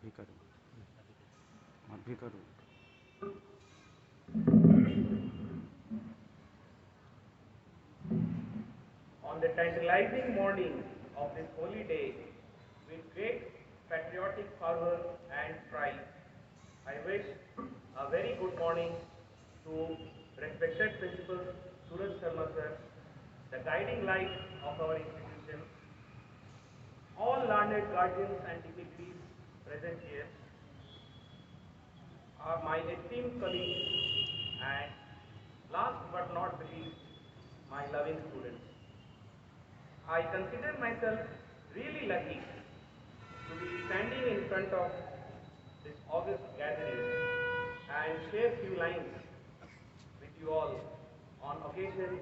भी करूँ, मैं भी करूँ। On the tantalizing morning of this holy day, with great patriotic fervor and pride, I wish a very good morning to respected Principal Suraj Sharma sir, the guiding light of our institution, all learned guardians and dignitaries present here, are my esteemed colleagues, and last but not the least, my loving students. I consider myself really lucky to be standing in front of this august gathering and share few lines with you all on occasion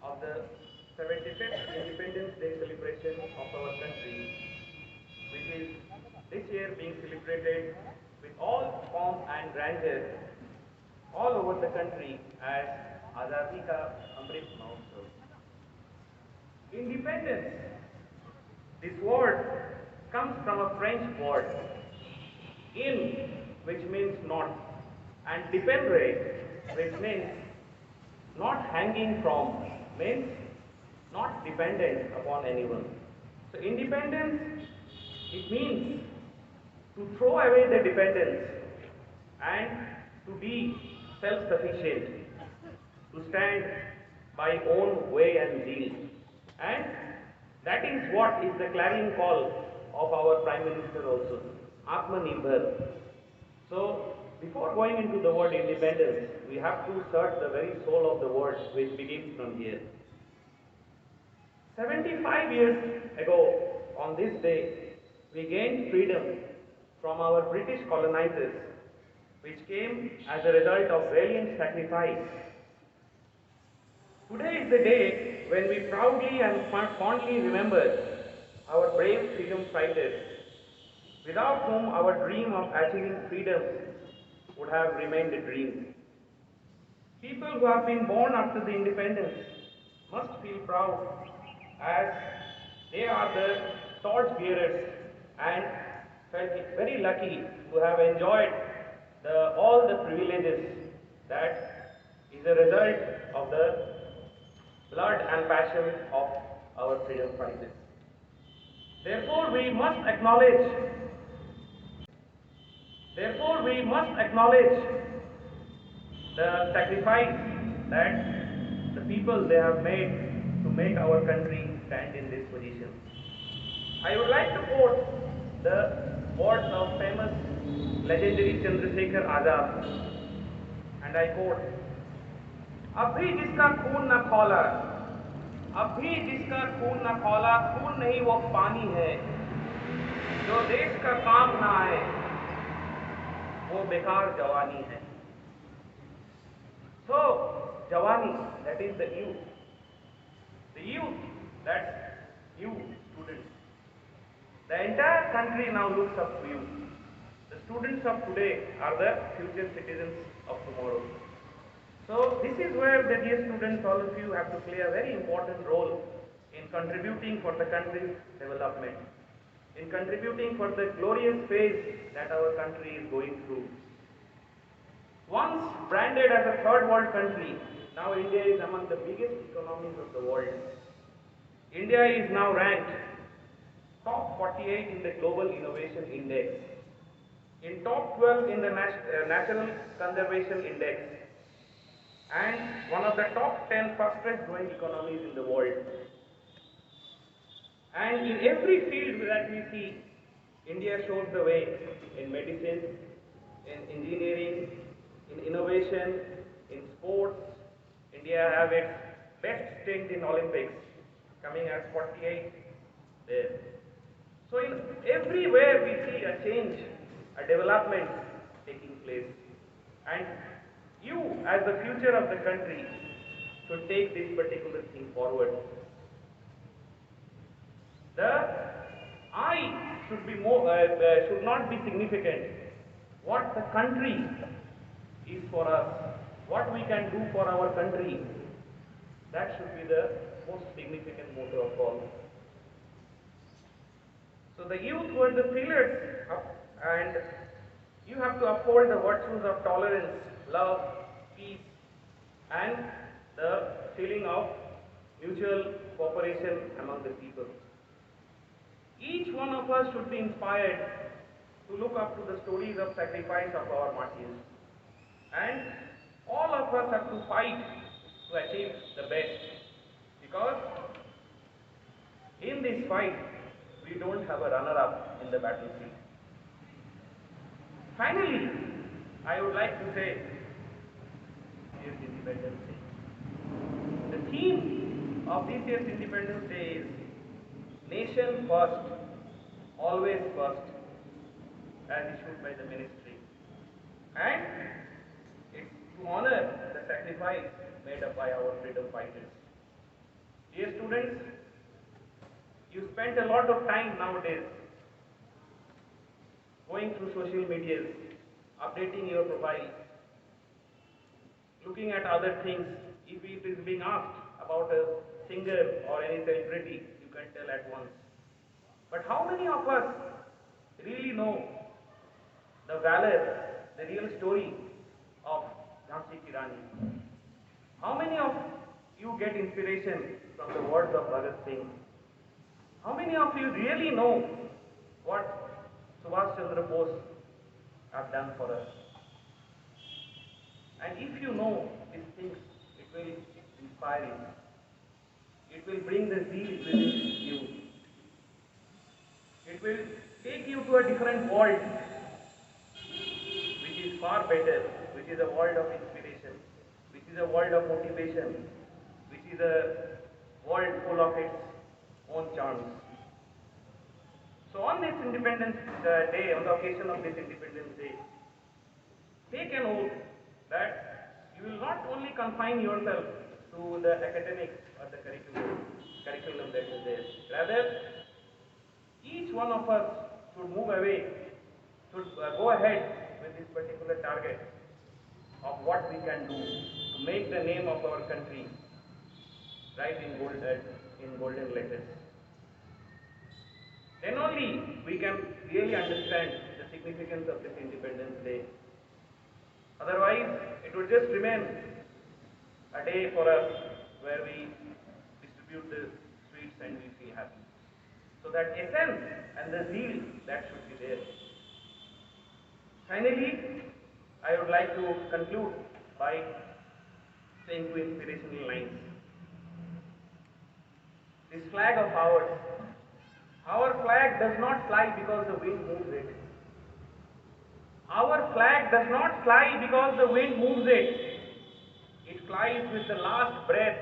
of the 75th Independence Day celebration of our country, which is this year being celebrated with all pomp and grandeur all over the country as Azadi Ka Amrit Mahotsav. Independence, this word comes from a French word, in, which means not, and dependre, which means not hanging from, means not dependent upon anyone. So independence, it means to throw away the dependence and to be self-sufficient, to stand by own way and zeal. And that is what is the clarion call of our Prime Minister also, Atmanirbhar. So, before going into the word independence, we have to search the very soul of the word which begins from here. 75 years ago, on this day, we gained freedom from our British colonizers, which came as a result of valiant sacrifice. Today is the day when we proudly and fondly remember our brave freedom fighters, without whom our dream of achieving freedom would have remained a dream. People who have been born after the independence must feel proud, as they are the torch bearers and felt very lucky to have enjoyed all the privileges that is a result of the blood and passion of our freedom fighters. Therefore, we must acknowledge, therefore we must acknowledge the sacrifice that the people they have made to make our country stand in this position. I would like to quote the words of famous legendary Chandrasekhar Azad, and I quote, अब भी जिसका खून न खौला, अब भी जिसका खून न खौला, खून नहीं वो पानी है, जो देश का काम ना आए वो बेकार जवानी है. So, Jawani, that is the youth. The youth, that's you, students. The entire country now looks up to you. The students of today are the future citizens of tomorrow. So, this is where the dear students, all of you, have to play a very important role in contributing for the country's development, in contributing for the glorious phase that our country is going through. Once branded as a third world country, now India is among the biggest economies of the world. India is now ranked top 48 in the Global Innovation Index, in top 12 in the National Conservation Index, and one of the top 10 fastest growing economies in the world. And in every field that we see, India shows the way in medicine, in engineering, in innovation, in sports. India have its best stint in Olympics, coming as 48 there. So in everywhere we see a change, a development taking place. And you, as the future of the country, should take this particular thing forward. The I should not be significant. What the country is for us, what we can do for our country, that should be the most significant motto of all. So the youth were the pillars and you have to uphold the virtues of tolerance, love, peace, and the feeling of mutual cooperation among the people. Each one of us should be inspired to look up to the stories of sacrifice of our martyrs. And all of us have to fight to achieve the best. Because in this fight, we don't have a runner-up in the battlefield. Finally, I would like to say, this Independence Day. The theme of this year's Independence Day is Nation First, Always First, as issued by the ministry. And it's to honor the sacrifice made up by our freedom fighters. Dear students, you spend a lot of time nowadays going through social media, updating your profile, looking at other things. If it is being asked about a singer or any celebrity, you can tell at once. But how many of us really know the valor, the real story of Jhansi Ki Rani? How many of you get inspiration from the words of Bhagat Singh? How many of you really know what Subhash Chandra Bose have done for us? And if you know these things, it will inspire you. It will bring the zeal within you. It will take you to a different world, which is far better, which is a world of inspiration, which is a world of motivation, which is a world full of its own charms. So on this Independence Day, on the occasion of this Independence Day, take an oath that you will not only confine yourself to the academics or the curriculum that is there. Rather, each one of us should move away, should go ahead with this particular target of what we can do to make the name of our country write in golden letters. Then only we can really understand the significance of this Independence Day. Otherwise, it would just remain a day for us where we distribute the sweets and we feel happy. So that essence and the zeal, that should be there. Finally, I would like to conclude by saying two inspirational lines. This flag of ours, our flag does not fly because the wind moves it. Our flag does not fly because the wind moves it. It flies with the last breath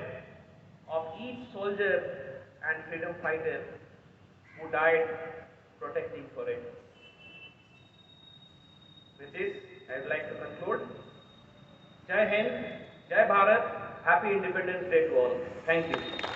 of each soldier and freedom fighter who died protecting for it. With this, I would like to conclude. Jai Hind, Jai Bharat, Happy Independence Day to all. Thank you.